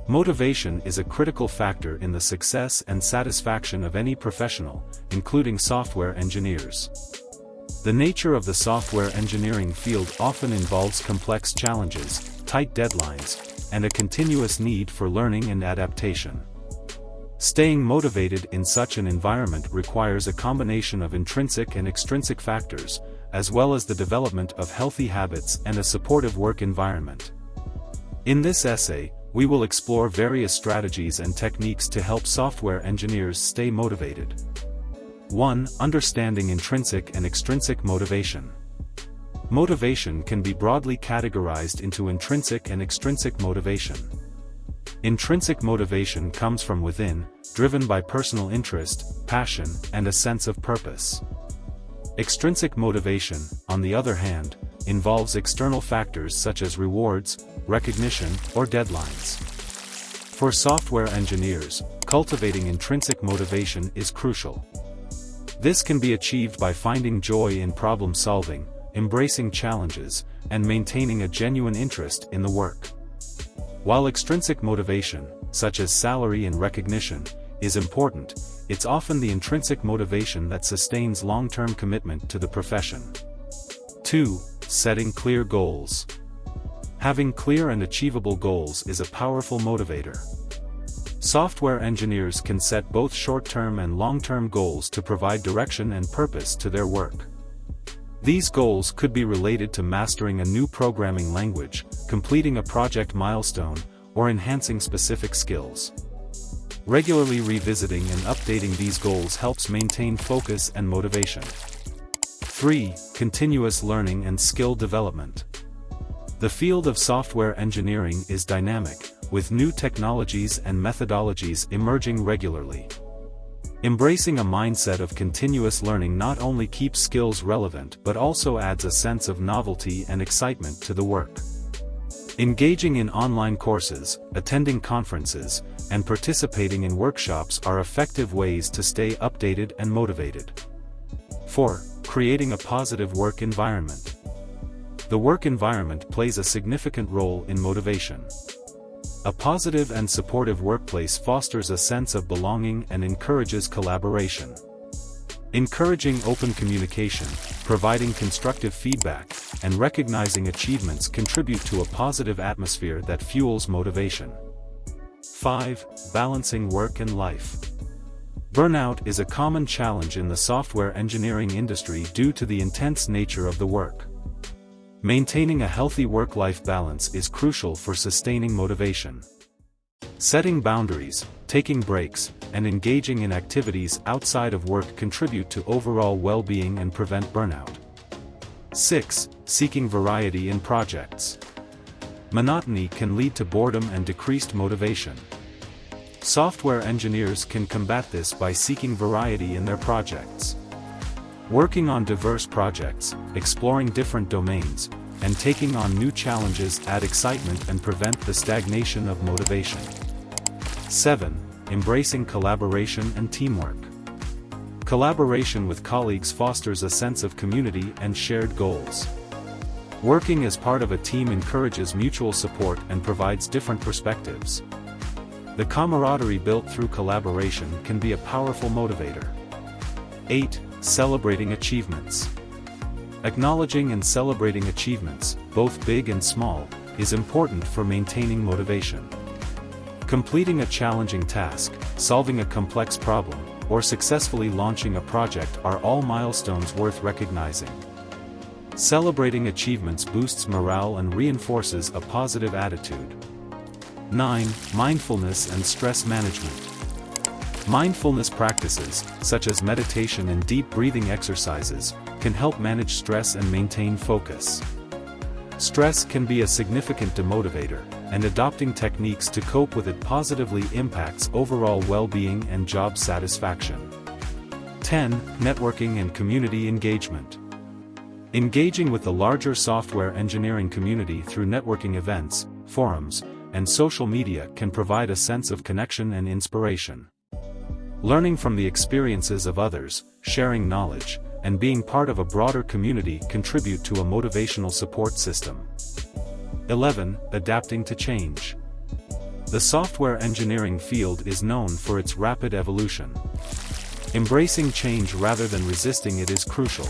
Motivation is a critical factor in the success and satisfaction of any professional, including software engineers. The nature of the software engineering field often involves complex challenges, tight deadlines, and a continuous need for learning and adaptation. Staying motivated in such an environment requires a combination of intrinsic and extrinsic factors, as well as the development of healthy habits and a supportive work environment. In this essay, we will explore various strategies and techniques to help software engineers stay motivated. 1. Understanding intrinsic and extrinsic motivation. Motivation can be broadly categorized into intrinsic and extrinsic motivation. Intrinsic motivation comes from within, driven by personal interest, passion, and a sense of purpose. Extrinsic motivation, on the other hand, involves external factors such as rewards, recognition, or deadlines. For software engineers, cultivating intrinsic motivation is crucial. This can be achieved by finding joy in problem solving, embracing challenges, and maintaining a genuine interest in the work. While extrinsic motivation, such as salary and recognition, is important, it's often the intrinsic motivation that sustains long-term commitment to the profession. 2. Setting clear goals. Having clear and achievable goals is a powerful motivator. Software engineers can set both short-term and long-term goals to provide direction and purpose to their work. These goals could be related to mastering a new programming language, completing a project milestone, or enhancing specific skills. Regularly revisiting and updating these goals helps maintain focus and motivation. 3. Continuous learning and skill development. The field of software engineering is dynamic, with new technologies and methodologies emerging regularly. Embracing a mindset of continuous learning not only keeps skills relevant but also adds a sense of novelty and excitement to the work. Engaging in online courses, attending conferences, and participating in workshops are effective ways to stay updated and motivated. 4. Creating a positive work environment. The work environment plays a significant role in motivation. A positive and supportive workplace fosters a sense of belonging and encourages collaboration. Encouraging open communication, providing constructive feedback, and recognizing achievements contribute to a positive atmosphere that fuels motivation. 5. Balancing work and life. Burnout is a common challenge in the software engineering industry due to the intense nature of the work. Maintaining a healthy work-life balance is crucial for sustaining motivation. Setting boundaries, taking breaks, and engaging in activities outside of work contribute to overall well-being and prevent burnout. 6. Seeking variety in projects. Monotony can lead to boredom and decreased motivation. Software engineers can combat this by seeking variety in their projects. Working on diverse projects, exploring different domains, and taking on new challenges add excitement and prevent the stagnation of motivation. 7. Embracing collaboration and teamwork. Collaboration with colleagues fosters a sense of community and shared goals. Working as part of a team encourages mutual support and provides different perspectives. The camaraderie built through collaboration can be a powerful motivator. 8. Celebrating achievements. Acknowledging and celebrating achievements, both big and small, is important for maintaining motivation. Completing a challenging task, solving a complex problem, or successfully launching a project are all milestones worth recognizing. Celebrating achievements boosts morale and reinforces a positive attitude. 9. Mindfulness and stress management. Mindfulness practices, such as meditation and deep breathing exercises, can help manage stress and maintain focus. Stress can be a significant demotivator, and adopting techniques to cope with it positively impacts overall well-being and job satisfaction. 10. Networking and community engagement. Engaging with the larger software engineering community through networking events, forums, and social media can provide a sense of connection and inspiration. Learning from the experiences of others, sharing knowledge, and being part of a broader community contribute to a motivational support system. 11. Adapting to change. The software engineering field is known for its rapid evolution. Embracing change rather than resisting it is crucial.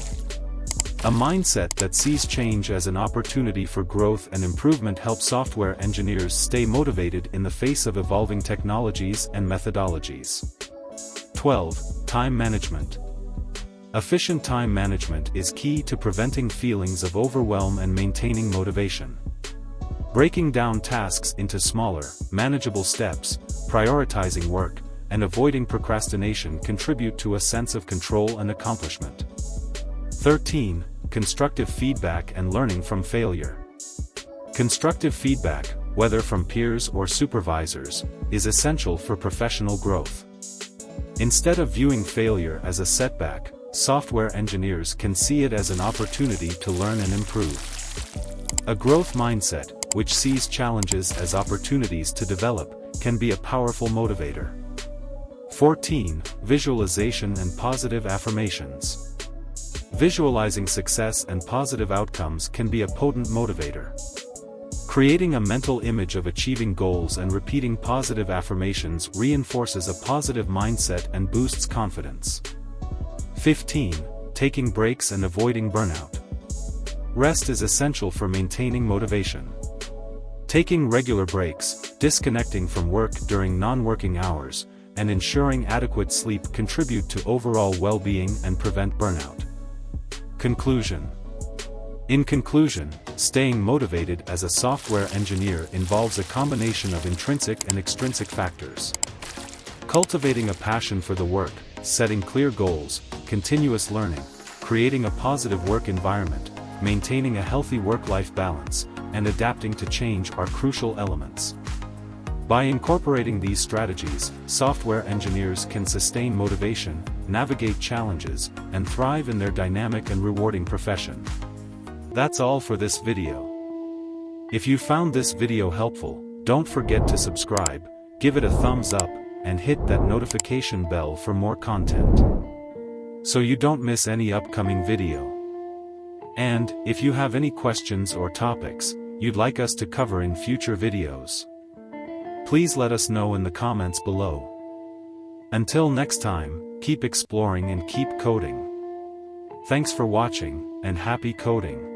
A mindset that sees change as an opportunity for growth and improvement helps software engineers stay motivated in the face of evolving technologies and methodologies. 12. Time management. Efficient time management is key to preventing feelings of overwhelm and maintaining motivation. Breaking down tasks into smaller, manageable steps, prioritizing work, and avoiding procrastination contribute to a sense of control and accomplishment. 13. Constructive feedback and learning from failure. Constructive feedback, whether from peers or supervisors, is essential for professional growth. Instead of viewing failure as a setback, software engineers can see it as an opportunity to learn and improve. A growth mindset, which sees challenges as opportunities to develop, can be a powerful motivator. 14. Visualization and positive affirmations. Visualizing success and positive outcomes can be a potent motivator. Creating a mental image of achieving goals and repeating positive affirmations reinforces a positive mindset and boosts confidence. 15. Taking breaks and avoiding burnout. Rest is essential for maintaining motivation. Taking regular breaks, disconnecting from work during non-working hours, and ensuring adequate sleep contribute to overall well-being and prevent burnout. Conclusion. In conclusion, staying motivated as a software engineer involves a combination of intrinsic and extrinsic factors. Cultivating a passion for the work, setting clear goals, continuous learning, creating a positive work environment, maintaining a healthy work-life balance, and adapting to change are crucial elements. By incorporating these strategies, software engineers can sustain motivation, navigate challenges, and thrive in their dynamic and rewarding profession. That's all for this video. If you found this video helpful, don't forget to subscribe, give it a thumbs up, and hit that notification bell for more content, so you don't miss any upcoming video. And, if you have any questions or topics you'd like us to cover in future videos, please let us know in the comments below. Until next time, keep exploring and keep coding. Thanks for watching, and happy coding.